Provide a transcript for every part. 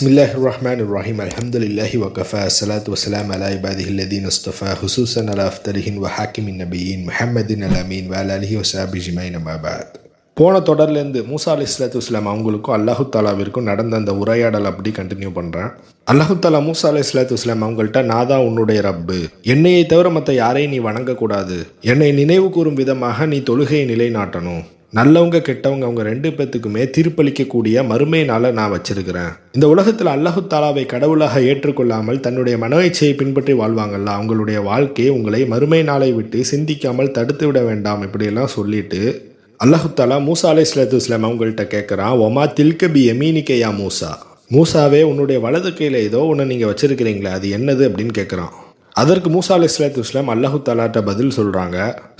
Bismillahirrahmanirrahim. Alhamdulillahi wa kafa. Salatu wassalam ala ibadihi alladhina istafa. Hususan ala aftarihin wa hakimin nabiyyin Muhammadin al-amin wa ala alihi wa sahbihi ajma'in amma ba'd. போன தொடர்லேருந்து மூசா அலைஹிஸ்ஸலாத்து வஸ்ஸலாம் அவங்களுக்கும் அல்லாஹு தாலாவிற்கும் நடந்த அந்த உரையாடல் அப்படி கண்டினியூ பண்ணுறேன். அல்லாஹு தாலா மூசா அலைஹிஸ்ஸலாத்து வஸ்ஸலாம் அவங்கள்ட்ட நான் தான் உன்னுடைய ரப்பு, என்னையை தவிர மற்ற யாரையும் நீ வணங்கக்கூடாது, என்னை நினைவு கூறும் விதமாக நீ தொழுகையை நிலைநாட்டணும், நல்லவங்க கெட்டவங்க அவங்க ரெண்டு பேத்துக்குமே தீர்ப்பளிக்கக்கூடிய மறுமை நாளை நான் வச்சிருக்கிறேன். இந்த உலகத்தில் அல்லாஹு தாலாவை கடவுளாக ஏற்றுக்கொள்ளாமல் தன்னுடைய மனோயிச்சையை பின்பற்றி வாழ்வாங்கல்ல, அவங்களுடைய வாழ்க்கையை உங்களை மறுமை நாளை விட்டு சிந்திக்காமல் தடுத்து விட வேண்டாம் இப்படியெல்லாம் சொல்லிட்டு அல்லாஹு தாலா மூசா அலைஹிஸ்ஸலாத்து வஸ்ஸலாம் அவங்கள்ட்ட கேட்குறான், ஒமா தில்க பி யமீனிக யா மூசா, மூசாவே உன்னுடைய வலது கையில் ஏதோ ஒன்று நீங்கள் வச்சிருக்கிறீங்களே அது என்னது அப்படின்னு கேட்குறான். அதற்கு மூசா அலைஹிஸ்ஸலாத்து வஸ்ஸலாம் அல்லாஹு தாலாட்ட பதில் சொல்கிறாங்க.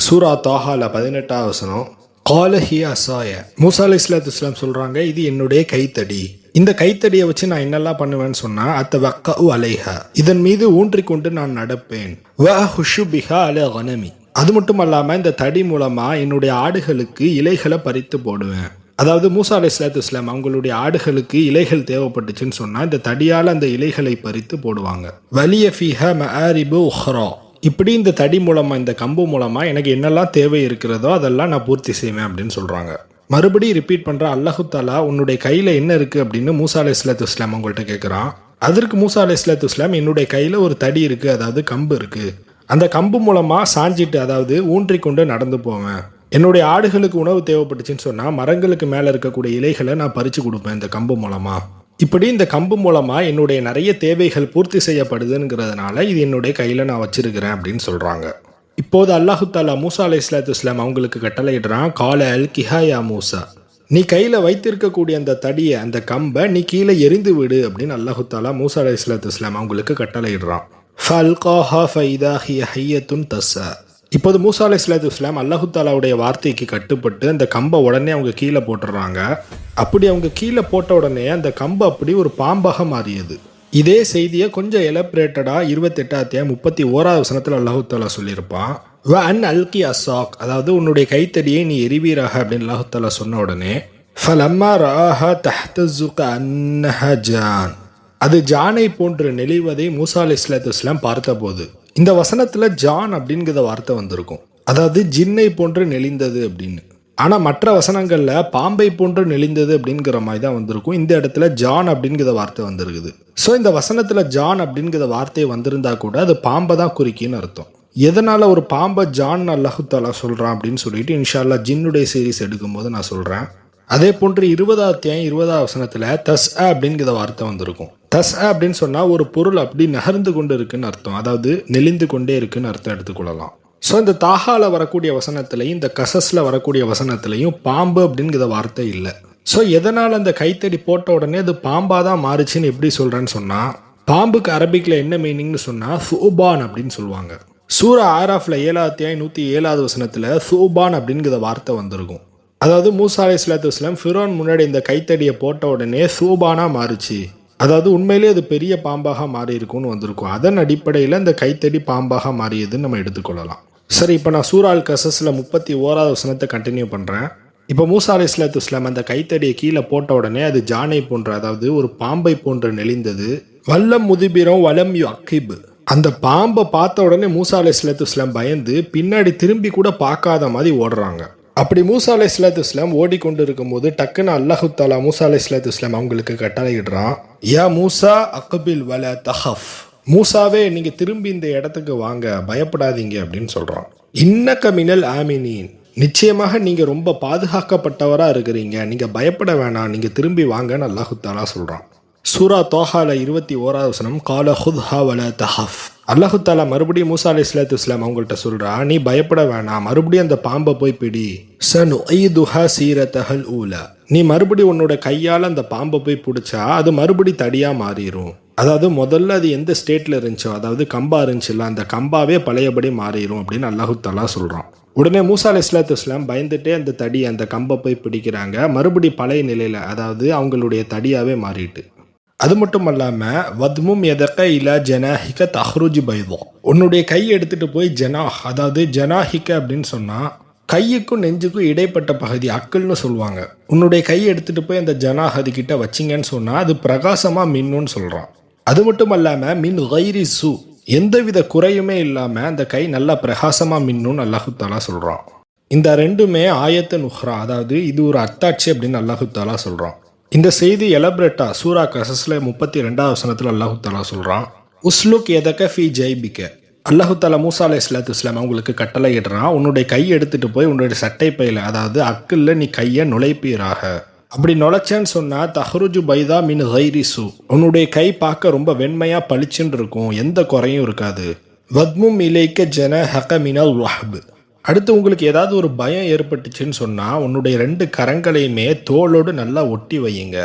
சூரா தாஹால 18ஆம் வசனம், காலஹி அசாய. மூசா அலைஹிஸ்ஸலாத்து வஸ்ஸலாம் சொல்கிறாங்க, இது என்னுடைய கைத்தடி, இந்த கைத்தடியை வச்சு நான் என்னெல்லாம் பண்ணுவேன்னு சொன்னால் அத்த வக்கஉ அலைஹா, இதன் மீது ஊன்றிக்கொண்டு நான் நடப்பேன், வ ஹுஷு பிஹா அல கனமி, அது மட்டும் அல்லாமல் இந்த தடி மூலமாக என்னுடைய ஆடுகளுக்கு இலைகளை பறித்து போடுவேன். அதாவது மூசா அலைஹிஸ்ஸலாத்து வஸ்ஸலாம் அவங்களுடைய ஆடுகளுக்கு இலைகள் தேவைப்பட்டுச்சுன்னு சொன்னால் இந்த தடியால் அந்த இலைகளை பறித்து போடுவாங்க. வலிய ஃபீஹா மஆரிபு உஹ்ரா, இப்படி இந்த தடி மூலமாக இந்த கம்பு மூலமாக எனக்கு என்னெல்லாம் தேவை இருக்கிறதோ அதெல்லாம் நான் பூர்த்தி செய்வேன் அப்படின்னு சொல்கிறாங்க. மறுபடியும் ரிப்பீட் பண்ணுற அல்லாஹு தாலா உன்னுடைய கையில் என்ன இருக்குது அப்படின்னு மூசா அலைஹிஸ்ஸலாத்து வஸ்ஸலாம் அவங்கள்ட்ட கேட்குறான். அதற்கு மூசா அலைஹிஸ்ஸலாத்து வஸ்ஸலாம் என்னுடைய கையில் ஒரு தடி இருக்குது, அதாவது கம்பு இருக்குது, அந்த கம்பு மூலமாக சாஞ்சிட்டு அதாவது ஊன்றிக்கொண்டு நடந்து போவேன், என்னுடைய ஆடுகளுக்கு உணவு தேவைப்பட்டுச்சுன்னு சொன்னால் மரங்களுக்கு மேலே இருக்கக்கூடிய இலைகளை நான் பறித்து கொடுப்பேன் இந்த கம்பு மூலமாக. இப்படி இந்த கம்பு மூலமாக என்னுடைய நிறைய தேவைகள் பூர்த்தி செய்யப்படுதுங்கிறதுனால இது என்னுடைய கையில் நான் வச்சிருக்கிறேன் அப்படின்னு சொல்கிறாங்க. இப்போது அல்லாஹு தாலா மூசா அலைஹிஸ்ஸலாத்து வஸ்ஸலாம் அவங்களுக்கு கட்டளையிடுறான், கால அல் கிஹாயா மூசா, நீ கையில் வைத்திருக்கக்கூடிய அந்த தடியை அந்த கம்பை நீ கீழே எரிந்து விடு அப்படின்னு அல்லாஹு தாலா மூசா அலைஹிஸ்ஸலாத்து வஸ்ஸலாம் அவங்களுக்கு கட்டளையிடுறான். ஃபல்காஹா ஃபைதா ஹிய ஹய்யத்துன் தஸ்ஸா. இப்போது மூசா அலைஹிஸ்ஸலாத்து வஸ்ஸலாம் அல்லாஹு தாலாவுடைய வார்த்தைக்கு கட்டுப்பட்டு அந்த கம்பை உடனே அவங்க கீழே போட்டுடுறாங்க. அப்படி அவங்க கீழே போட்ட உடனே அந்த கம்பு அப்படி ஒரு பாம்பாக மாறியது. இதே செய்தியை கொஞ்சம் எலப்ரேட்டடாக 28ஆம் அத்தியாயம் 31ஆம் வசனத்தில் அல்லாஹு தாலா சொல்லியிருப்பான். வ அன் அல்கி அசாக், அதாவது உன்னுடைய கைத்தடியை நீ எரிவீராக அப்படின்னு அல்லாஹு தாலா சொன்ன உடனே ஃபலம்மா ரஆஹா தஹ்தஸு கஅன்னஹா ஜான், அது ஜானை போன்று நெளிவதை மூசா அலைஹிஸ்ஸலாத்து வஸ்ஸலாம் பார்த்த போது. இந்த வசனத்தில் ஜான் அப்படிங்கிற வார்த்தை வந்திருக்கும், அதாவது ஜின்னை போன்று நெளிந்தது அப்படின்னு. ஆனால் மற்ற வசனங்களில் பாம்பை போன்று நெளிந்தது அப்படிங்கிற மாதிரி தான் வந்திருக்கும். இந்த இடத்துல ஜான் அப்படிங்கிற வார்த்தை வந்திருக்குது. ஸோ இந்த வசனத்தில் ஜான் அப்படிங்கிற வார்த்தை வந்திருந்தா கூட அது பாம்பை தான் குறிக்கின்னு அர்த்தம். எதனால் ஒரு பாம்பை ஜான் அல்லாஹு தாலா சொல்கிறான் அப்படின்னு சொல்லிட்டு இன்ஷா அல்லாஹ் ஜின்னுடைய சீரீஸ் எடுக்கும்போது நான் சொல்கிறேன். அதே போன்று 20ஆம் அத்தியாயம் 20ஆம் வசனத்தில் தஸ் அப்படிங்கிற வார்த்தை வந்திருக்கும். தஸ் அப்படின்னு சொன்னால் ஒரு பொருள் அப்படி நகர்ந்து கொண்டு இருக்குன்னு அர்த்தம், அதாவது நெளிந்து கொண்டே இருக்குன்னு அர்த்தம் எடுத்துக்கொள்ளலாம். ஸோ இந்த தாஹால வரக்கூடிய வசனத்திலையும் இந்த கசஸில் வரக்கூடிய வசனத்திலையும் பாம்பு அப்படிங்கிற வார்த்தை இல்லை. ஸோ எதனால் அந்த கைத்தடி போட்ட உடனே அது பாம்பாக தான் மாறுச்சுன்னு எப்படி சொல்கிறேன்னு சொன்னால், பாம்புக்கு அரபிக்கில் என்ன மீனிங்னு சொன்னால் சூபான் அப்படின்னு சொல்லுவாங்க. சூரா ஆராஃபில் 7ஆம் அத்தியாயம் 107ஆவது வசனத்தில் சூபான் அப்படிங்கிற வார்த்தை வந்திருக்கும். அதாவது மூசா அலைஹிஸ்ஸலாத்து வஸ்ஸலாம் ஃபிரௌன் முன்னாடி இந்த கைத்தடியை போட்ட உடனே சூபானா மாறுச்சு, அதாவது உண்மையிலே அது பெரிய பாம்பாக மாறி இருக்கும்னு வந்திருக்கும். அதன் அடிப்படையில் இந்த கைத்தடி பாம்பாக மாறியதுன்னு நம்ம எடுத்துக்கொள்ளலாம். சரி, இப்போ நான் சூரா அல் கசஸில் 31ஆவது வசனத்தை கண்டினியூ பண்ணுறேன். இப்போ மூசா அலைஹிஸ்ஸலாத்து வஸ்ஸலாம் அந்த கைத்தடியை கீழே போட்ட உடனே அது ஜானை போன்ற, அதாவது ஒரு பாம்பை போன்று நெளிந்தது. வல்லம் முதிபிரம் வலம் யு அக்கிப், அந்த பாம்பை பார்த்த உடனே மூசா அலைஹிஸ்ஸலாத்து வஸ்ஸலாம் பயந்து பின்னாடி திரும்பி கூட பார்க்காத மாதிரி ஓடுறாங்க. அப்படி மூசா அலைஹிஸ்ஸலாத்து வஸ்ஸலாம் ஓடிக்கொண்டு இருக்கும்போது டக்குன்னு அல்லாஹு தாலா மூசா அலைஹிஸ்ஸலாத்து வஸ்ஸலாம் அவங்களுக்கு கட்டளையிடுறான், யா மூசா அக்பில் வல தஹஃப், மூசாவே நீங்கள் திரும்பி இந்த இடத்துக்கு வாங்க, பயப்படாதீங்க அப்படின்னு சொல்கிறான். இன்னக மினல் ஆமினீன், நிச்சயமாக நீங்கள் ரொம்ப பாதுகாக்கப்பட்டவராக இருக்கிறீங்க, நீங்கள் பயப்பட வேணாம், நீங்கள் திரும்பி வாங்கன்னு அல்லாஹு தாலா சொல்கிறான். சூரா தோஹால 21ஆவது வசனம், கால ஹுத்ஹா வல தஹஃப், அல்லாஹு தாலா மறுபடியும் மூசா அலைஹிஸ்ஸலாத்து வஸ்ஸலாம் அவங்கள்ட்ட சொல்கிறா, நீ பயப்பட வேணாம், மறுபடியும் அந்த பாம்பை போய் பிடி, சனுஈதுஹா சீரத்தஹல் ஊலா, நீ மறுபடியும் உன்னோட கையால் அந்த பாம்பை போய் பிடிச்சா அது மறுபடி தடியாக மாறிடும். அதாவது முதல்ல அது எந்த ஸ்டேட்டில் இருந்துச்சோ, அதாவது கம்பா இருந்துச்சுல்ல, அந்த கம்பாவே பழையபடி மாறிடும் அப்படின்னு அல்லாஹு தாலா சொல்கிறான். உடனே மூசா அலைஹிஸ்ஸலாத்து வஸ்ஸலாம் பயந்துட்டே அந்த தடி அந்த கம்பை போய் பிடிக்கிறாங்க, மறுபடி பழைய நிலையில், அதாவது அவங்களுடைய தடியாகவே மாறிட்டு. அது மட்டும் இல்லாமல் வத்மும் எதக்க இலா ஜனாஹிக்க தஹ்ருஜ் பைதா, உன்னுடைய கையை எடுத்துகிட்டு போய் ஜனாஹ், அதாவது ஜனாஹிக்க அப்படின்னு சொன்னால் கையுக்கும் நெஞ்சுக்கும் இடைப்பட்ட பகுதி அக்கல்னு சொல்லுவாங்க. உன்னுடைய கையை எடுத்துகிட்டு போய் அந்த ஜனாஹதி கிட்ட வச்சிங்கன்னு சொன்னால் அது பிரகாசமாக மின்னுன்னு சொல்கிறான். அது மட்டும் இல்லாமல் மின் கைரி சு, எந்தவித குறையுமே இல்லாமல் அந்த கை நல்லா பிரகாசமாக மின்னுன்னு அல்லாஹு தாலா சொல்கிறான். இந்த ரெண்டுமே ஆயத்தன் உஹ்ரா, அதாவது இது ஒரு அத்தாட்சி அப்படின்னு அல்லாஹு தாலா சொல்கிறான். இந்த செய்தி எலப்ரேட்டா சூரா கசஸ்ல 32வது வசனத்தில் அல்லாஹு தாலா சொல்கிறான், உஸ்லுக் எதக்க ஃபி ஜெய்பிக்க. அல்லாஹு தாலா மூசா அலைஹிஸ்ஸலாத்து வஸ்ஸலாம் அவங்களுக்கு கட்டளை இடுறான், உன்னுடைய கையை எடுத்துகிட்டு போய் உன்னுடைய சட்டை பையில், அதாவது அக்கில் நீ கையை நுழைப்பீராக. அப்படி நுழைச்சேன்னு சொன்னால் தஹ்ருஜு பைதா மின் கைரி சு, உன்னுடைய கை பார்க்க ரொம்ப வெண்மையாக பளிச்சுன்னு இருக்கும், எந்த குறையும் இருக்காது. வத்மும் இலைக்க ஜன ஹக மினல் வஹ்ப். அடுத்து உங்களுக்கு ஏதாவது ஒரு பயம் ஏற்பட்டுச்சுன்னு சொன்னால் உன்னுடைய 2 கரங்களையுமே தோளோடு நல்லா ஒட்டி வையுங்க.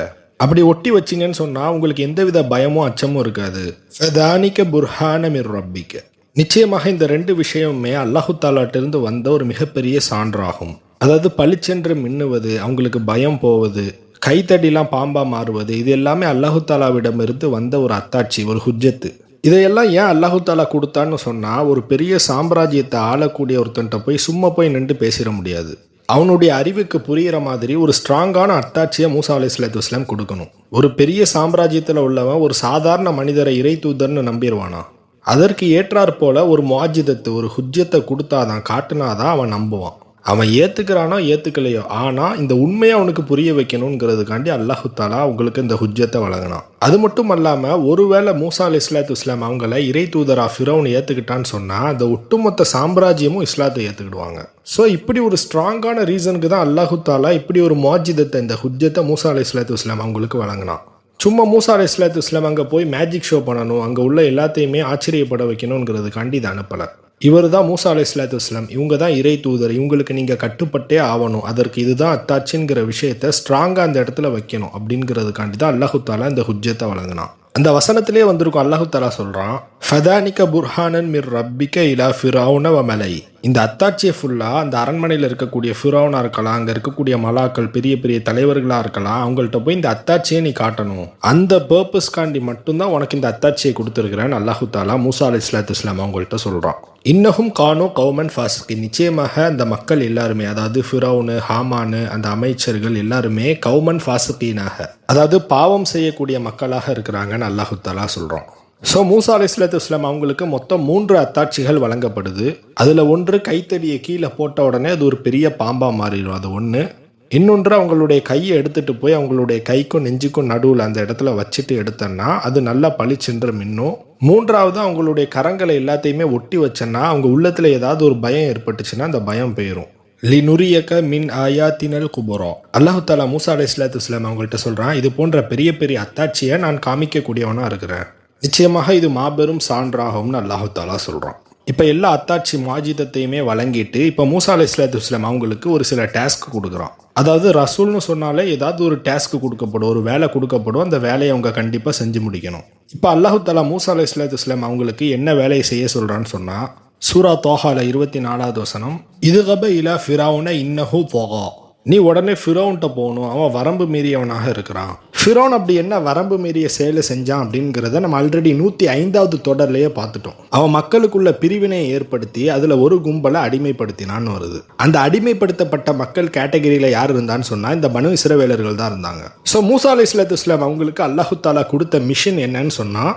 அப்படி ஒட்டி வச்சிங்கன்னு சொன்னால் உங்களுக்கு எந்தவித பயமும் அச்சமும் இருக்காது. ஃபதானிக்க புர்ஹான மிர் ரப்பிக்க. நிச்சயமாக இந்த 2 விஷயமுமே அல்லாஹு தாலாட்டிருந்து வந்த ஒரு மிகப்பெரிய சான்றாகும். அதாவது பளிச்சென்று மின்னுவது, அவங்களுக்கு பயம் போவது, கைத்தடிலாம் பாம்பா மாறுவது, இது எல்லாமே அல்லாஹு தாலாவிடமிருந்து வந்த ஒரு அத்தாட்சி, ஒரு ஹுஜ்ஜத்து. இதையெல்லாம் ஏன் அல்லாஹு தாலா கொடுத்தான்னு சொன்னால், ஒரு பெரிய சாம்ராஜ்யத்தை ஆளக்கூடிய ஒருத்தன்ட்ட போய் சும்மா போய் நின்று பேசிட முடியாது. அவனுடைய அறிவுக்கு புரிகிற மாதிரி ஒரு ஸ்ட்ராங்கான அத்தாட்சியை மூசா அலைஹிஸ்ஸலாத்து வஸ்ஸலாம் கொடுக்கணும். ஒரு பெரிய சாம்ராஜ்யத்தில் உள்ளவன் ஒரு சாதாரண மனிதரை இறை தூதர்னு நம்பிடுவானா? அதற்கு ஏற்றாற் போல ஒரு முஆஜிதத்து, ஒரு ஹுஜ்ஜத்தை கொடுத்தாதான், காட்டுனாதான் அவன் நம்புவான். அவன் ஏற்றுக்கிறானோ ஏற்றுக்கலையோ, ஆனால் இந்த உண்மையை அவனுக்கு புரிய வைக்கணுங்கிறதுக்காண்டி அல்லாஹு தாலா உங்களுக்கு இந்த ஹுஜ்ஜத்தை வழங்கினான். அது மட்டும் இல்லாமல் ஒருவேளை மூசா அலைஹிஸ்ஸலாத்து வஸ்ஸலாம் அவங்கள இறை தூதரா ஃபிரௌன் ஏற்றுக்கிட்டான்னு சொன்னால் அந்த ஒட்டுமொத்த சாம்ராஜ்யமும் இஸ்லாத்தை ஏற்றுக்கிடுவாங்க. ஸோ இப்படி ஒரு ஸ்ட்ராங்கான ரீசனுக்கு தான் அல்லாஹு தாலா இப்படி ஒரு முஆஜிதத்தை, இந்த ஹுஜ்ஜத்தை மூசா அலைஹிஸ்ஸலாத்து வஸ்ஸலாம் அவங்களுக்கு வழங்கினான். சும்மா மூசா அலைஹிஸ்ஸலாத்து வஸ்ஸலாம் அங்கே போய் மேஜிக் ஷோ பண்ணணும், அங்கே உள்ள எல்லாத்தையுமே ஆச்சரியப்பட வைக்கணுங்கிறதுக்காண்டி இதை அனுப்பலை. இவர் தான் மூசா அலைஹிஸ்ஸலாத்து வஸ்ஸலாம், இவங்க தான் இறை தூதர், இவங்களுக்கு நீங்கள் கட்டுப்பட்டே ஆகணும், அதற்கு இதுதான் அத்தாட்சிங்கிற விஷயத்தை ஸ்ட்ராங்காக அந்த இடத்துல வைக்கணும் அப்படிங்கிறதுக்காண்டி தான் அல்லாஹு தாலா இந்த ஹுஜ்ஜத்தை வழங்கினான். அந்த வசனத்திலே வந்திருக்கும், அல்லாஹு தாலா சொல்கிறான், ஃபதானிக்க புர்ஹானன் மிர் ரப்பிக்க இலா ஃபிரௌன வ மலை. இந்த அத்தாட்சியை ஃபுல்லாக அந்த அரண்மனையில் இருக்கக்கூடிய ஃபிரௌனாக இருக்கலாம், அங்கே இருக்கக்கூடிய மலாக்கள், பெரிய பெரிய தலைவர்களாக இருக்கலாம், அவங்கள்ட்ட போய் இந்த அத்தாட்சியை நீ காட்டணும், அந்த பர்பஸ்காண்டி மட்டும்தான் உனக்கு இந்த அத்தாட்சியை கொடுத்துருக்கிறேன்னு அல்லாஹு தாலா மூசா அலைஹிஸ்ஸலாத்து வஸ்ஸலாம் அவங்கள்ட்ட சொல்கிறான். இன்னஹும் கானோ கௌமன் ஃபாசிகி. நிச்சயமாக அந்த மக்கள் எல்லாருமே, அதாவது ஃபிரௌனு, ஹாமானு, அந்த அமைச்சர்கள் எல்லாருமே கௌமன் ஃபாசிகீனாக, அதாவது பாவம் செய்யக்கூடிய மக்களாக இருக்கிறாங்கன்னு அல்லாஹு தாலா சொல்கிறோம். ஸோ மூசா அலைஹிஸ்ஸலாத்து வஸ்ஸலாம் அவங்களுக்கு மொத்தம் 3 அத்தாட்சிகள் வழங்கப்படுது. அதில் ஒன்று கைத்தடியை கீழே போட்ட உடனே அது ஒரு பெரிய பாம்பாக மாறிடும், அது ஒன்று. இன்னொன்று அவங்களுடைய கையை எடுத்துகிட்டு போய் அவங்களுடைய கைக்கும் நெஞ்சுக்கும் நடுவில் அந்த இடத்துல வச்சுட்டு எடுத்தோன்னா அது நல்லா பளிச்சென்று மின்னும். 3வது அவங்களுடைய கரங்களை எல்லாத்தையுமே ஒட்டி வச்சேன்னா அவங்க உள்ளத்தில் ஏதாவது ஒரு பயம் ஏற்பட்டுச்சுன்னா அந்த பயம் போயிடும். லினுரியக்க மின் ஆயாத்தினல் குபுரா. அல்லாஹு தாலா மூசா அலைஹிஸ்ஸலாத்து வஸ்ஸலாம் அவங்கள்ட்ட சொல்கிறான், இது போன்ற பெரிய பெரிய அத்தாட்சியை நான் காமிக்கக்கூடியவனாக இருக்கிறேன், நிச்சயமாக இது மாபெரும் சான்றாகும்னு அல்லாஹு தாலா சொல்கிறான். இப்போ எல்லா அத்தாட்சி மாஜிதத்தையுமே வழங்கிட்டு இப்போ மூசா அலைஹிஸ்ஸலாத்து வஸ்ஸலாம் அவங்களுக்கு ஒரு சில டாஸ்க் கொடுக்குறான். அதாவது ரசூல்னு சொன்னாலே ஏதாவது ஒரு டாஸ்க் கொடுக்கப்படும், ஒரு வேலை கொடுக்கப்படும், அந்த வேலையை அவங்க கண்டிப்பாக செஞ்சு முடிக்கணும். இப்போ அல்லாஹு தாலா மூசா அலைஹிஸ்ஸலாத்து வஸ்ஸலாம் அவங்களுக்கு என்ன வேலையை செய்ய சொல்கிறான்னு சொன்னால், சூரா தோஹால 24வது வசனம், இதுகப இலா ஃபிரௌன இன்னஹு தகா. நீ உடனே ஃபிரௌன்ட்ட போகணும், அவன் வரம்பு மீறியவனாக இருக்கிறான். ஃபிரௌன் அப்படி என்ன வரம்பு மீறிய செயலை செஞ்சான் அப்படிங்கிறத நம்ம ஆல்ரெடி 105வது தொடர்லேயே பார்த்துட்டோம். அவன் மக்களுக்குள்ள பிரிவினையை ஏற்படுத்தி அதில் ஒரு கும்பலை அடிமைப்படுத்தினான்னு வருது. அந்த அடிமைப்படுத்தப்பட்ட மக்கள் கேட்டகரியில் யார் இருந்தான்னு சொன்னால் இந்த பனு இஸ்ரவேலர்கள் தான் இருந்தாங்க. ஸோ மூசா அலைஹிஸ்ஸலாத்து வஸ்ஸலாம் அவங்களுக்கு அல்லாஹு தாலா கொடுத்த மிஷன் என்னன்னு சொன்னால்,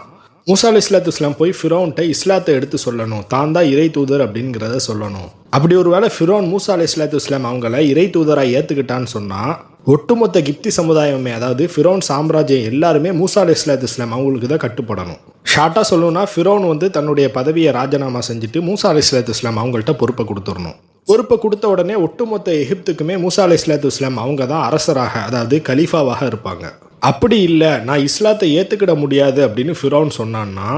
மூசா அலைஹிஸ்ஸலாத்து வஸ்ஸலாம் போய் ஃபிரௌன்ட்ட இஸ்லாத்தை எடுத்து சொல்லணும், தான் தான் இறை தூதர் அப்படிங்கிறத சொல்லணும். அப்படி ஒரு வேளை ஃபிரௌன் மூசா அலைஹிஸ்ஸலாத்து வஸ்ஸலாம் அவங்கள இறை தூதராக ஏற்றுக்கிட்டான்னு சொன்னால் ஒட்டுமொத்த கிப்தி சமுதாயமே, அதாவது ஃபிரௌன் சாம்ராஜ்யம் எல்லாருமே மூசா அலைஹிஸ்ஸலாத்து வஸ்ஸலாம் அவங்களுக்கு தான் கட்டுப்படணும். ஷார்ட்டாக சொல்லணும்னா ஃபிரௌன் தன்னுடைய பதவியை ராஜினாமா செஞ்சுட்டு மூசா அலைஹிஸ்ஸலாத்து வஸ்ஸலாம் அவங்கள்ட்ட பொறுப்பை கொடுத்துடணும். பொறுப்பை கொடுத்த உடனே ஒட்டுமொத்த எகிப்துக்குமே மூசா அலைஹிஸ்ஸலாத்து வஸ்ஸலாம் அவங்க தான் அரசராக, அதாவது கலீஃபாவாக இருப்பாங்க. அப்படி இல்லை, நான் இஸ்லாத்தை ஏற்றுக்கிட முடியாது அப்படின்னு ஃபிரௌன் சொன்னான்னா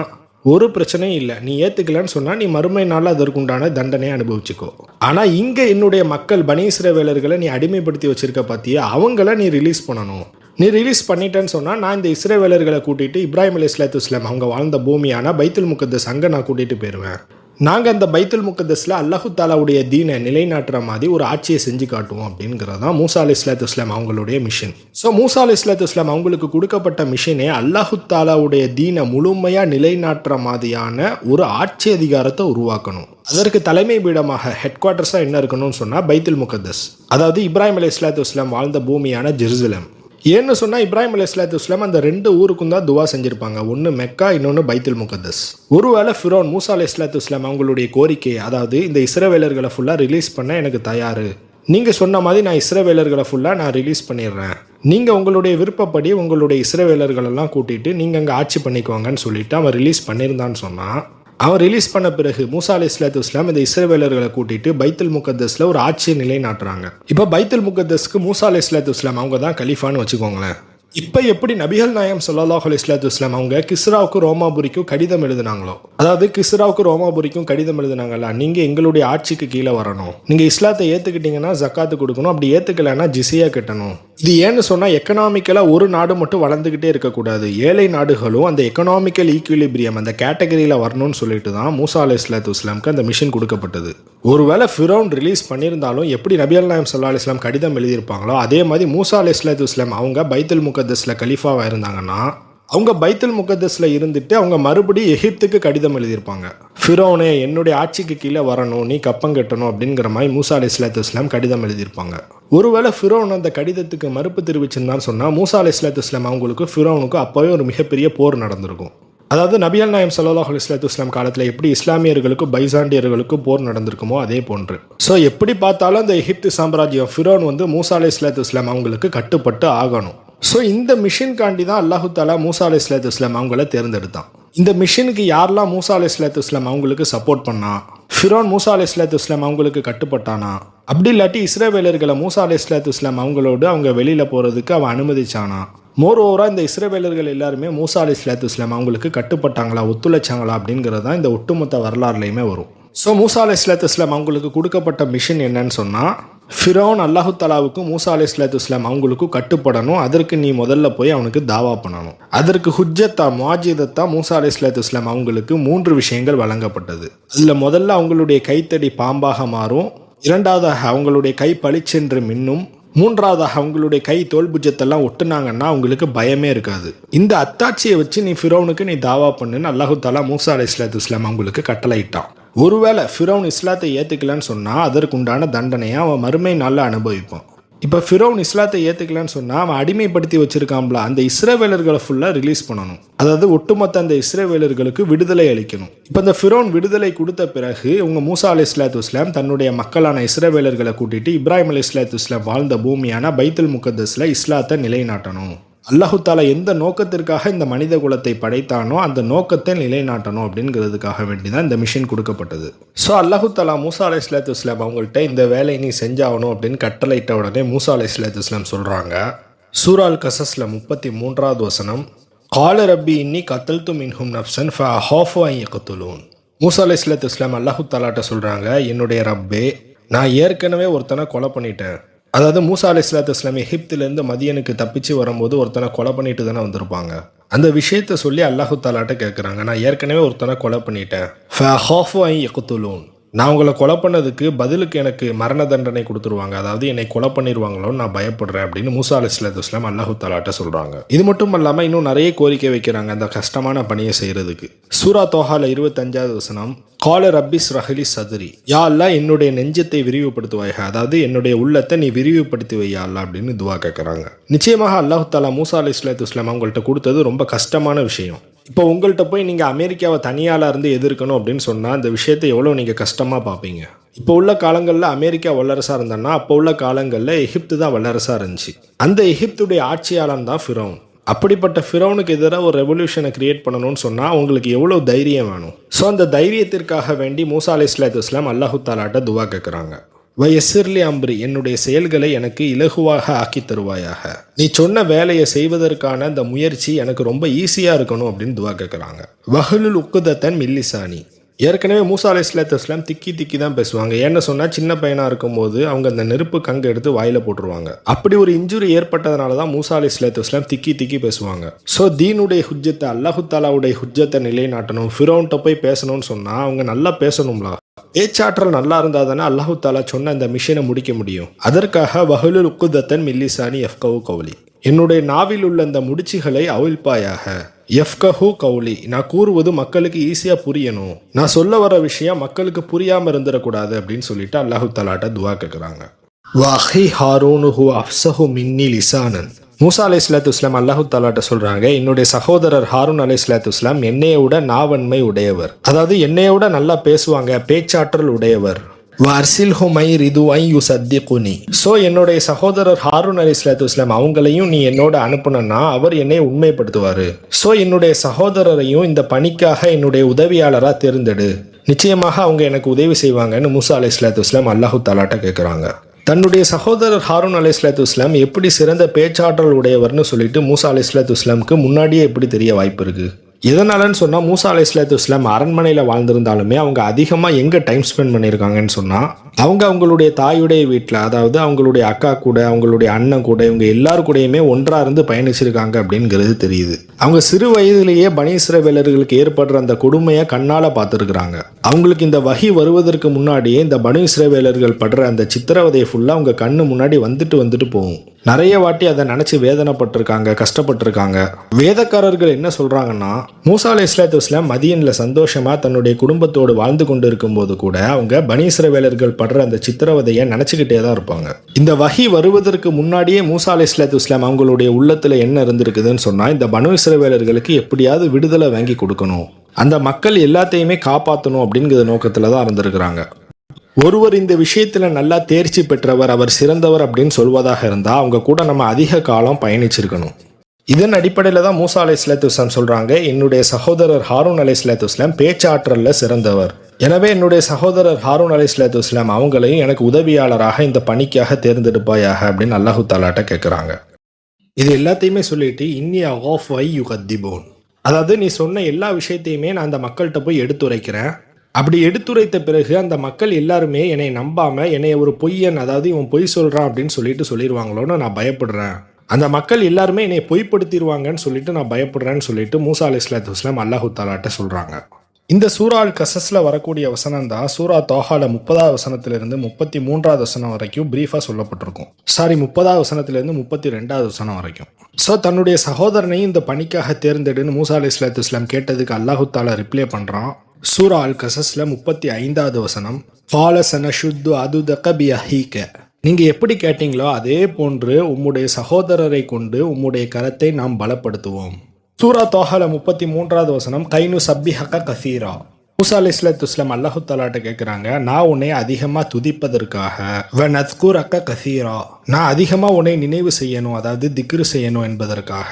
ஒரு பிரச்சனையும் இல்லை, நீ ஏற்றுக்கலன்னு சொன்னால் நீ மறுமை நாளில் அதற்குண்டான தண்டனையை அனுபவிச்சுக்கோ. ஆனால் இங்கே என்னுடைய மக்கள் பனி இஸ்ரவேலர்களை நீ அடிமைப்படுத்தி வச்சிருக்க பார்த்தியா, அவங்கள நீ ரிலீஸ் பண்ணணும். நீ ரிலீஸ் பண்ணிட்டேன்னு சொன்னால் நான் இந்த இஸ்ரவேலர்களை கூட்டிகிட்டு இப்ராஹிம் அலைஹிஸ்ஸலாத்து வஸ்ஸலாம் அவங்க வாழ்ந்த பூமியான பைத்துல் முகத்தஸ் அங்கே நான் கூட்டிகிட்டு போயிடுவேன். நாங்கள் அந்த பைத்துல் முகத்தஸில் அல்லாஹு தாலாவுடைய தீனை நிலைநாட்டுற மாதிரி ஒரு ஆட்சியை செஞ்சு காட்டுவோம் அப்படிங்கிறது தான் மூசா அலைஹிஸ்ஸலாத்து வஸ்ஸலாம் அவங்களுடைய மிஷன். ஸோ மூசா அலைஹிஸ்ஸலாத்து வஸ்ஸலாம் அவங்களுக்கு கொடுக்கப்பட்ட மிஷனே அல்லாஹு தாலாவுடைய தீனை முழுமையாக நிலைநாட்டுற மாதிரியான ஒரு ஆட்சி அதிகாரத்தை உருவாக்கணும். அதற்கு தலைமை பீடமாக ஹெட் குவார்ட்டர்ஸாக என்ன இருக்கணும்னு சொன்னால் பைத்துல் முகத்தஸ், அதாவது இப்ராஹிம் அலைஹிஸ்ஸலாத்து வஸ்ஸலாம் வாழ்ந்த பூமியான ஜெருசலம். ஏன்னு சொன்னால் இப்ராஹிம் அலைஹிஸ்ஸலாத்து வஸ்ஸலாம் அந்த 2 ஊருக்கும் தான் துவா செஞ்சுருப்பாங்க, ஒன்று மெக்கா, இன்னொன்று பைத்துல் முகத்தஸ். ஒருவேளை ஃபிரௌன் மூசா அலைஹிஸ்ஸலாத்து வஸ்ஸலாம் அவங்களுடைய கோரிக்கை, அதாவது இந்த இஸ்ரவேலர்களை ஃபுல்லாக ரிலீஸ் பண்ண எனக்கு தயார், நீங்கள் சொன்ன மாதிரி நான் இஸ்ரவேலர்களை ஃபுல்லாக நான் ரிலீஸ் பண்ணிடுறேன், நீங்கள் உங்களுடைய விருப்பப்படி உங்களுடைய இஸ்ரவேலர்களெல்லாம் கூட்டிகிட்டு நீங்கள் அங்கே ஆட்சி பண்ணிக்குவாங்கன்னு சொல்லிட்டு அவன் ரிலீஸ் பண்ணியிருந்தான்னு சொன்னால், அவன் ரிலீஸ் பண்ண பிறகு மூசா அலைஹிஸ்ஸலாத்து வஸ்ஸலாம் இந்த இஸ்ரவேலர்களை கூட்டிட்டு பைத்துல் முகத்தஸில் ஒரு ஆட்சியை நிலைநாட்டுறாங்க. இப்போ பைத்துல் முகத்தஸ்க்கு மூசா அலைஹிஸ்ஸலாத்து வஸ்ஸலாம் அவங்க தான் கலீஃபான்னு வச்சுக்கோங்களேன். இப்போ எப்படி நபிகள் நாயகம் ஸல்லல்லாஹு அலைஹி வஸல்லம் அவங்க கிஸ்ராவுக்கு ரோமாபுரிக்கும் கடிதம் எழுதினாங்களோ, அதாவது கிஸ்ராவுக்கு ரோமாபுரிக்கும் கடிதம் எழுதினாங்களா, நீங்கள் எங்களுடைய ஆட்சிக்கு கீழே வரணும், நீங்கள் இஸ்லாத்தை ஏற்றுக்கிட்டீங்கன்னா ஜக்காத்து கொடுக்கணும், அப்படி ஏற்றுக்கலைன்னா ஜிஸியா கட்டணும். இது ஏன்னு சொன்னால் எக்கனாமிக்கலாக ஒரு நாடு மட்டும் வளர்ந்துக்கிட்டே இருக்கக்கூடாது, ஏழை நாடுகளும் அந்த எக்கனாமிக்கல் ஈக்குவிலிபிரியம் அந்த கேட்டகரியில் வரணும்னு சொல்லிட்டு தான் மூசா அலைஹிஸ்ஸலாத்து வஸ்ஸலாமுக்கு அந்த மிஷன் கொடுக்கப்பட்டது. ஒருவேளை ஃபிரௌன் ரிலீஸ் பண்ணியிருந்தாலும் எப்படி நபிகள் நாயகம் ஸல்லல்லாஹு அலைஹி வஸல்லம் கடிதம் எழுதியிருப்பாங்களோ அதே மாதிரி மூசா அலைஹிஸ்ஸலாத்து வஸ்ஸலாம் அவங்க பைத்துல் முகத்தஸில் கலீஃபாவாக இருந்தாங்கன்னா அவங்க பைத்துல் முகத்தஸில் இருந்துட்டு அவங்க மறுபடியும் எகிப்துக்கு கடிதம் எழுதியிருப்பாங்க, ஃபிரௌனே என்னுடைய ஆட்சிக்கு கீழே வரணும், நீ கப்பம் கட்டணும் அப்படிங்கிற மாதிரி மூசா அலைஹிஸ்ஸலாத்து வஸ்ஸலாம் கடிதம் எழுதியிருப்பாங்க. ஒருவேளை ஃபிரௌன் அந்த கடிதத்துக்கு மறுப்பு தெரிவிச்சிருந்தான்னு சொன்னால் மூசா அலைஹிஸ்ஸலாத்து வஸ்ஸலாம் அவங்களுக்கு ஃபிரௌனுக்கும் அப்போவே ஒரு மிகப்பெரிய போர் நடந்திருக்கும். அதாவது நபிகள் நாயகம் ஸல்லல்லாஹு அலைஹி வஸல்லம் காலத்தில் எப்படி இஸ்லாமியர்களுக்கும் பைசாண்டியர்களுக்கும் போர் நடந்திருக்குமோ அதே போன்று. ஸோ எப்படி பார்த்தாலும் அந்த எகிப்து சாம்ராஜ்யம் ஃபிரௌன் வந்து மூசா அலைஹிஸ்ஸலாத்து வஸ்ஸலாம் அவங்களுக்கு கட்டுப்பட்டு ஆகணும். ஸோ இந்த மிஷின்காண்டி தான் அல்லாஹு தாலா மூசா அலைஹிஸ்ஸலாத்து வஸ்ஸலாம் அவங்கள தேர்ந்தெடுத்தான். இந்த மிஷனுக்கு யாரெல்லாம் மூசா அலைஹிஸ்ஸலாத்து வஸ்ஸலாம் அவங்களுக்கு சப்போர்ட் பண்ணா, ஃபிரௌன் மூசா அலைஹிஸ்ஸலாத்து வஸ்ஸலாம் அவங்களுக்கு கட்டுப்பட்டானா, அப்படி இல்லாட்டி இஸ்ரவேலர்களை மூசா அலைஹிஸ்ஸலாத்து வஸ்ஸலாம் அவங்களோடு அவங்க வெளியில் போகிறதுக்கு அவன் அனுமதிச்சானா, மோரோவராக இந்த இஸ்ரவேலர்கள் எல்லாருமே மூசா அலைஹிஸ்ஸலாத்து வஸ்ஸலாம் அவங்களுக்கு கட்டுப்பட்டாங்களா, ஒத்துழைச்சாங்களா அப்படிங்கிறது தான் இந்த ஒட்டுமொத்த வரலாறுலையுமே வரும். ஸோ மூசா அலைஹிஸ்ஸலாத்து வஸ்ஸலாம் அவங்களுக்கு கொடுக்கப்பட்ட மிஷன் என்னன்னு சொன்னால், ஃபிரௌன் அல்லாஹு தாலாவுக்கும் மூசா அலைஹிஸ்ஸலாத்து வஸ்ஸலாம் அவங்களுக்கும் கட்டுப்படணும், அதற்கு நீ முதல்ல போய் அவனுக்கு தாவா பண்ணணும். அதற்கு ஹுஜ்ஜத்தா முஆஜிதத்தா மூசா அலைஹிஸ்ஸலாத்து வஸ்ஸலாம் அவங்களுக்கு 3 விஷயங்கள் வழங்கப்பட்டது. அதில் முதல்ல அவங்களுடைய கைத்தடி பாம்பாக மாறும், இரண்டாவதாக அவங்களுடைய கை பளிச்சென்று மின்னும், மூன்றாவதாக அவங்களுடைய கை தோல் புஜத்தெல்லாம் ஒட்டுனாங்கன்னா அவங்களுக்கு பயமே இருக்காது. இந்த அத்தாட்சியை வச்சு நீ ஃபிரௌனுக்கு நீ தாவா பண்ணுன்னு அல்லாஹு தாலா மூசா அலைஹிஸ்ஸலாத்து வஸ்ஸலாம் அவங்களுக்கு கட்டளையிட்டான். ஒருவேளை ஃபிரௌன் இஸ்லாத்தை ஏற்றுக்கலன்னு சொன்னால் அதற்கு உண்டான தண்டனையை அவன் மறுமை நாளில் அனுபவிப்பான். இப்போ ஃபிரௌன் இஸ்லாத்தை ஏற்றுக்கலன்னு சொன்னால் அவன் அடிமைப்படுத்தி வச்சிருக்கான்ல அந்த இஸ்ரவேலர்களை ஃபுல்லாக ரிலீஸ் பண்ணணும், அதாவது ஒட்டுமொத்த அந்த இஸ்ரவேலர்களுக்கு விடுதலை அளிக்கணும். இப்போ இந்த ஃபிரௌன் விடுதலை கொடுத்த பிறகு இவங்க மூசா அலைஹிஸ்ஸலாத்து வஸ்ஸலாம் தன்னுடைய மக்களான இஸ்ரவேலர்களை கூட்டிட்டு இப்ராஹிம் அலைஹிஸ்ஸலாத்து வஸ்ஸலாம் வாழ்ந்த பூமியான பைத்துல் முகத்தஸில் இஸ்லாத்தை நிலைநாட்டணும். அல்லாஹு தாலா எந்த நோக்கத்திற்காக இந்த மனித குலத்தை படைத்தானோ அந்த நோக்கத்தை நிலைநாட்டணும் அப்படிங்கிறதுக்காக வேண்டி தான் இந்த மிஷன் கொடுக்கப்பட்டது. ஸோ அல்லாஹு தாலா மூசா அலைஹிஸ்ஸலாத்து வஸ்ஸலாம் அவங்கள்ட்ட இந்த வேலையை நீ செஞ்சாகணும் அப்படின்னு கட்டளையிட்ட உடனே மூசா அலைஹிஸ்ஸலாத்து வஸ்ஸலாம் சொல்கிறாங்க, சூரா அல் கஸஸ்ல 33வது வசனம், கால ரப்பி இன்னி கத்தல்து மின்ஹும் நஃப்ஸன் ஃபஅஹாஃபு அன் யக்துலூன். மூசா அலைஹிஸ்ஸலாத்து வஸ்ஸலாம் அல்லாஹு தாலாட்ட சொல்கிறாங்க, என்னுடைய ரப்பே நான் ஏற்கனவே ஒருத்தனை கொலை பண்ணிட்டேன். அதாவது மூசா அலைஹிஸ்ஸலாத்து வஸ்ஸலாம் எகிப்திலேருந்து மதியனுக்கு தப்பிச்சு வரும்போது ஒருத்தனை கொலை பண்ணிட்டு தானே வந்திருப்பாங்க. அந்த விஷயத்த சொல்லி அல்லாஹு தாலாட்ட கேட்குறாங்க, நான் ஏற்கனவே ஒருத்தனை கொலை பண்ணிட்டேன், ஃபஅஹாஃபு அன் யக்துலூன். நான் உங்களை கொலை பண்ணதுக்கு பதிலுக்கு எனக்கு மரண தண்டனை கொடுத்துருவாங்க, அதாவது என்னை கொலை பண்ணிடுவாங்களோன்னு நான் பயப்படுறேன் அப்படின்னு மூசா அலைஹிஸ்ஸலாத்து வஸ்ஸலாம் அல்லாஹு தாலாட்ட சொல்கிறாங்க. இது மட்டும் இல்லாமல் இன்னும் நிறைய கோரிக்கை வைக்கிறாங்க அந்த கஷ்டமான பணியை செய்கிறதுக்கு. சூரா தோஹால 25வது வசனம், கால ரப்பிஸ் ரஹலி சதுரி, யா அல்லாஹ் என்னுடைய நெஞ்சத்தை விரிவுபடுத்துவாயாக, அதாவது என்னுடைய உள்ளத்தை நீ விரிவுபடுத்தி வையா அல்லாஹ் அப்படின்னு துவா கேட்குறாங்க. நிச்சயமாக அல்லாஹு தாலா மூசா அலைஹிஸ்ஸலாத்து வஸ்ஸலாம் அவங்கள்ட்ட கொடுத்தது ரொம்ப கஷ்டமான விஷயம். இப்போ உங்கள்கிட்ட போய் நீங்கள் அமெரிக்காவை தனியாளாக இருந்து எதிர்க்கணும் அப்படின்னு சொன்னால் அந்த விஷயத்தை எவ்வளோ நீங்கள் கஷ்டமாக பார்ப்பீங்க. இப்போ உள்ள காலங்களில் அமெரிக்கா வல்லரசாக இருந்தோன்னா அப்போ உள்ள காலங்களில் எகிப்து தான் வல்லரசாக இருந்துச்சு. அந்த எகிப்துடைய ஆட்சியாளன் தான் ஃபிரௌன். அப்படிப்பட்ட ஃபிரௌனுக்கு எதிராக ஒரு ரெவல்யூஷனை கிரியேட் பண்ணணும்னு சொன்னால் உங்களுக்கு எவ்வளோ தைரியம் வேணும். ஸோ அந்த தைரியத்திற்காக வேண்டி மூசா அலைஹிஸ்ஸலாத்து வஸ்ஸலாம் அல்லாஹு தாலாட்ட துவா கேட்குறாங்க, வயசிர்லி அம்ரி, என்னுடைய செயல்களை எனக்கு இலகுவாக ஆக்கி தருவாயாக, நீ சொன்ன வேலையை செய்வதற்கான அந்த முயற்சி எனக்கு ரொம்ப ஈஸியாக இருக்கணும் அப்படின்னு துவா கேட்குறாங்க. வஹலுல் உக்குதத்தன் மில்லிசானி. ஏற்கனவே மூசா அலைஹிஸ்ஸலாத்து வஸ்ஸலாம் திக்கி தான் பேசுவாங்க. ஏன்னு சொன்னால் சின்ன பையனாக இருக்கும்போது அவங்க அந்த நெருப்பு கங்கு எடுத்து வாயில் போட்டுருவாங்க. அப்படி ஒரு இன்ஜுரி ஏற்பட்டதுனால தான் மூசா அலைஹிஸ்ஸலாத்து வஸ்ஸலாம் திக்கி பேசுவாங்க. ஸோ தீனுடைய ஹுஜ்ஜத்தை அல்லாஹு தாலாவுடைய ஹுஜ்ஜத்தை நிலைநாட்டணும், ஃபிரௌன்ட்ட போய் பேசணும்னு சொன்னால் அவங்க நல்லா பேசணும்ல. பேச்சாற்றல் நல்லா இருந்தால் தானே அல்லாஹு தாலா சொன்ன அந்த மிஷனை முடிக்க முடியும். அதற்காக வஹலுல் உக்குதத்தன் மில்லிசானி யஃப்கஹு கௌலி, என்னுடைய நாவில் உள்ள அந்த முடிச்சுகளை அவிழ்ப்பாயாக, யஃப்கஹு கௌலி, நான் கூறுவது மக்களுக்கு ஈஸியாக புரியணும், நான் சொல்ல வர விஷயம் மக்களுக்கு புரியாமல் இருந்துடக்கூடாது அப்படின்னு சொல்லிட்டு அல்லாஹு தஆலாட்ட துவா கேட்குறாங்க. வஹி ஹாரூனு ஹு அஃப்ஸஹு மின்னி லிசானன். மூசா அலைஹிஸ்ஸலாத்து வஸ்ஸலாம் அல்லாஹு தஆலாட்ட சொல்றாங்க, என்னுடைய சகோதரர் ஹாரூன் அலைஹிஸ்ஸலாத்து வஸ்ஸலாம் என்னைய விட நாவன்மை உடையவர், அதாவது என்னைய விட நல்லா பேசுவாங்க, பேச்சாற்றல் உடையவர். ஸோ என்னுடைய சகோதரர் ஹாரூன் அலைஹிஸ்ஸலாத்து வஸ்ஸலாம் அவங்களையும் நீ என்னோட அனுப்புனா அவர் என்னை உண்மைப்படுத்துவார். ஸோ என்னுடைய சகோதரரையும் இந்த பணிக்காக என்னுடைய உதவியாளராக தேர்ந்தெடு, நிச்சயமாக அவங்க எனக்கு உதவி செய்வாங்கன்னு மூசா அலைஹிஸ்ஸலாத்து வஸ்ஸலாம் அல்லாஹு தஆலாட்ட கேட்குறாங்க. தன்னுடைய சகோதரர் ஹாரூன் அலைஹிஸ்ஸலாத்து வஸ்ஸலாம் எப்படி சிறந்த பேச்சாற்றல் உடையவர்னு சொல்லிட்டு மூசா அலைஹிஸ்ஸலாத்து வஸ்ஸலாமுக்கு முன்னாடியே எப்படி தெரிய வாய்ப்பு இருக்கு? எதனாலன்னு சொன்னால், மூசா அலைஹிஸ்ஸலாத்து வஸ்ஸலாம் அரண்மனையில் வாழ்ந்திருந்தாலுமே அவங்க அதிகமாக எங்கே டைம் ஸ்பெண்ட் பண்ணியிருக்காங்கன்னு சொன்னால், அவங்களுடைய தாயுடைய வீட்டில், அதாவது அவங்களுடைய அக்கா கூட, அவங்களுடைய அண்ணன் கூட, இவங்க எல்லாரு கூடயுமே ஒன்றாக இருந்து பயணிச்சிருக்காங்க அப்படிங்கிறது தெரியுது. அவங்க சிறு வயதிலேயே பனி இஸ்ரவேலர்களுக்கு ஏற்படுற அந்த கொடுமையை கண்ணால் பார்த்துருக்குறாங்க. அவங்களுக்கு இந்த வஹி வருவதற்கு முன்னாடியே இந்த பனி இஸ்ரவேலர்கள் படுற அந்த சித்திரவதையை ஃபுல்லாக அவங்க கண்ணு முன்னாடி வந்துட்டு போகும். நிறைய வாட்டி அதை நினச்சி வேதனைப்பட்டிருக்காங்க, கஷ்டப்பட்டிருக்காங்க. வேதக்காரர்கள் என்ன சொல்கிறாங்கன்னா, மூசா அலைஹிஸ்ஸலாத்து வஸ்ஸலாம் மதியனில் சந்தோஷமாக தன்னுடைய குடும்பத்தோடு வாழ்ந்து கொண்டு இருக்கும்போது கூட அவங்க பனி இஸ்ரவேலர்கள் படுற அந்த சித்திரவதையை நினச்சிக்கிட்டே தான் இருப்பாங்க. இந்த வஹி வருவதற்கு முன்னாடியே மூசா அலைஹிஸ்ஸலாத்து வஸ்ஸலாம் அவங்களுடைய உள்ளத்தில் என்ன இருந்திருக்குதுன்னு சொன்னால், இந்த பனு இஸ்ரவேலர்களுக்கு எப்படியாவது விடுதலை வாங்கி கொடுக்கணும், அந்த மக்கள் எல்லாத்தையுமே காப்பாற்றணும் அப்படிங்கிற நோக்கத்தில் தான் இருந்திருக்கிறாங்க. ஒருவர் இந்த விஷயத்தில் நல்லா தேர்ச்சி பெற்றவர், அவர் சிறந்தவர் அப்படின்னு சொல்வதாக இருந்தால் அவங்க கூட நம்ம அதிக காலம் பயணிச்சிருக்கணும். இதன் அடிப்படையில் தான் மூசா அலைஹிஸ்ஸலாத்து வஸ்ஸலாம் சொல்கிறாங்க, என்னுடைய சகோதரர் ஹாரூன் அலைஹிஸ்ஸலாத்து வஸ்ஸலாம் பேச்சாற்றலில் சிறந்தவர், எனவே என்னுடைய சகோதரர் ஹாரூன் அலைஹிஸ்ஸலாத்து வஸ்ஸலாம் அவங்களையும் எனக்கு உதவியாளராக இந்த பணிக்காக தேர்ந்தெடுப்பாயாக அப்படின்னு அல்லாஹு தஆலாட்ட கேட்குறாங்க. இது எல்லாத்தையுமே சொல்லிட்டு இன்னி அகாஃபு ஐ யுகத்திபூன், அதாவது நீ சொன்ன எல்லா விஷயத்தையுமே நான் அந்த மக்கள்கிட்ட போய் எடுத்துரைக்கிறேன். அப்படி எடுத்துரைத்த பிறகு அந்த மக்கள் எல்லாருமே என்னை நம்பாம என்னை ஒரு பொய்யன், அதாவது இவன் பொய் சொல்றான் அப்படின்னு சொல்லிடுவாங்களோன்னு நான் பயப்படுறேன். அந்த மக்கள் எல்லாருமே என்னை பொய்ப்படுத்திடுவாங்கன்னு சொல்லிட்டு நான் பயப்படுறேன்னு சொல்லிட்டு மூசா அலைஹிஸ்ஸலாத்து வஸ்ஸலாம் அல்லாஹு தஆலாட்ட சொல்றாங்க. இந்த சூரா அல் கசஸ்ல வரக்கூடிய வசனம் தான் சூரா தோஹால 30வது வசனத்திலிருந்து 33வது வசனம் வரைக்கும் பிரீஃபா சொல்லப்பட்டிருக்கும். 30வது வசனத்திலிருந்து 32வது வசனம் வரைக்கும். ஸோ தன்னுடைய சகோதரனையும் இந்த பணிக்காக தேர்ந்தெடுன்னு மூசா அலைஹிஸ்ஸலாத்து வஸ்ஸலாம் கேட்டதுக்கு அல்லாஹு தஆலா ரிப்ளை பண்றான். சூரா அல் கசஸ்ல 35வது வசனம், கால சனஷுத்து அதுதக பியஹீக, நீங்க எப்படி கேட்டீங்களோ அதே போன்று உம்முடைய சகோதரரை கொண்டு உம்முடைய கரத்தை நாம் பலப்படுத்துவோம். சூரா தோஹால 33வது வசனம், கைனு சப்பிஹக கசீரா, மூசா அலைஹிஸ்ஸலாத்து வஸ்ஸலாம் அல்லாஹு தஆலாட்ட கேட்குறாங்க, நான் உன்னை அதிகமாக துதிப்பதற்காக, வ நத்குரக கசீரா, நான் அதிகமாக உன்னை நினைவு செய்யணும், அதாவது திக்ரு செய்யணும் என்பதற்காக,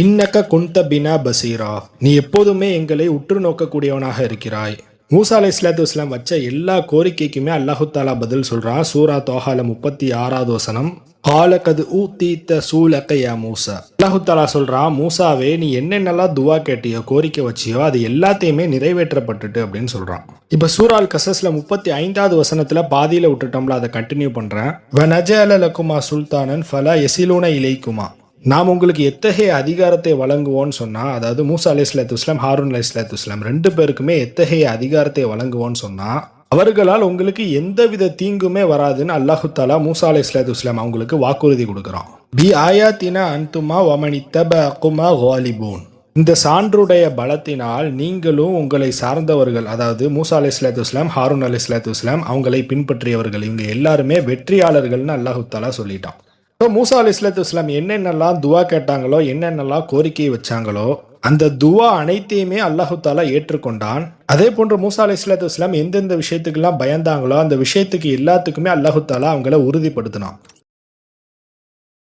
இன்னக்க குந்த பினா பசீரா, நீ எப்போதுமே எங்களை உற்று நோக்கக்கூடியவனாக இருக்கிறாய். மூசா அலைஹிஸ்ஸலாத்து வஸ்ஸலாம் வச்ச எல்லா கோரிக்கைக்குமே அல்லாஹு தஆலா பதில் சொல்றான். சூரா தோஹால 36வது வசனம், காலகது ஊத்தீத்த சூலக யா மூசா, அல்லாஹு தஆலா சொல்றான், மூசாவே நீ என்னென்னலாம் துவா கேட்டியோ, கோரிக்கை வச்சியோ அது எல்லாத்தையுமே நிறைவேற்றப்பட்டுட்டு அப்படின்னு சொல்றான். இப்ப சூரா அல் கசஸ்ல 35வது வசனத்துல பாதியில விட்டுட்டோம்ல, அதை கண்டினியூ பண்றேன். வ நஜஅல லகுமா சுல்தானன் ஃபலா யஸிலூன இலைக்குமா, நாம் உங்களுக்கு எத்தகைய அதிகாரத்தை வழங்குவோன்னு சொன்னால், அதாவது மூசா அலைஹிஸ்ஸலாத்து வஸ்ஸலாம் ஹாரூன் அலைஹிஸ்ஸலாத்து வஸ்ஸலாம் 2 பேருக்குமே எத்தகைய அதிகாரத்தை வழங்குவோன்னு சொன்னால், அவர்களால் உங்களுக்கு எந்தவித தீங்குமே வராதுன்னு அல்லாஹு தஆலா மூசா அலைஹிஸ்ஸலாத்து வஸ்ஸலாம் அவங்களுக்கு வாக்குறுதி கொடுக்குறான். பி ஆயாத்தினா அன்துமா வமனித்தபகுமா காலிபூன், இந்த சான்றுடைய பலத்தினால் நீங்களும் உங்களை சார்ந்தவர்கள், அதாவது மூசா அலைஹிஸ்ஸலாத்து வஸ்ஸலாம் ஹாரூன் அலைஹிஸ்ஸலாத்து வஸ்ஸலாம் அவங்களை பின்பற்றியவர்கள், இவங்க எல்லாருமே வெற்றியாளர்கள்னு அல்லாஹு தஆலா சொல்லிட்டான். ஸோ மூசா அலைஹிஸ்ஸலாத்து வஸ்ஸலாம் என்னென்னலாம் துவா கேட்டாங்களோ, என்னென்னலாம் கோரிக்கை வச்சாங்களோ, அந்த துவா அனைத்தையுமே அல்லாஹு தஆலா ஏற்றுக்கொண்டான். அதே போன்று மூசா அலைஹிஸ்ஸலாத்து வஸ்ஸலாம் எந்தெந்த விஷயத்துக்கெல்லாம் பயந்தாங்களோ அந்த விஷயத்துக்கு எல்லாத்துக்குமே அல்லாஹு தஆலா அவங்கள உறுதிப்படுத்தினான்.